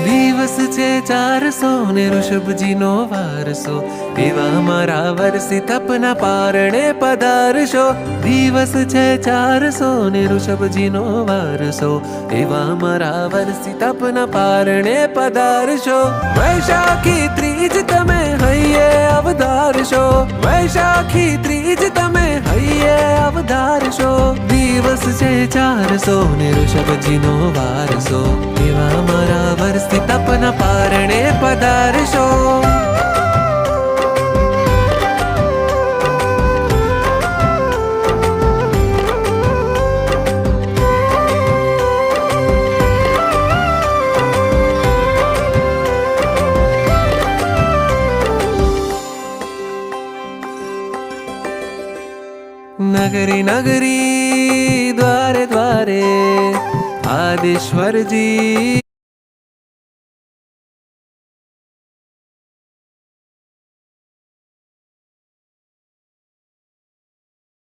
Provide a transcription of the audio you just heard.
દિવસ છે 400 ને ઋષભજીનો વારસો, એવા મારા વર્ષી તપના પારણે પધારશો. દિવસ છે 400 ને ઋષભજીનો વારસો, એવા મારા વર્ષી તપના પારણે પધારશો. વૈશાખી ત્રીજ તમે હૈયે અવધારશો, વૈશાખી ત્રીજ તમે હૈયે અવધારશો. દિવસ છે 400 ને ઋષભજીનો વારસો, એવા મારા વર્ષી તપના પારણે પધારશો. नगरी नगरी द्वारे द्वारे आदिश्वर जी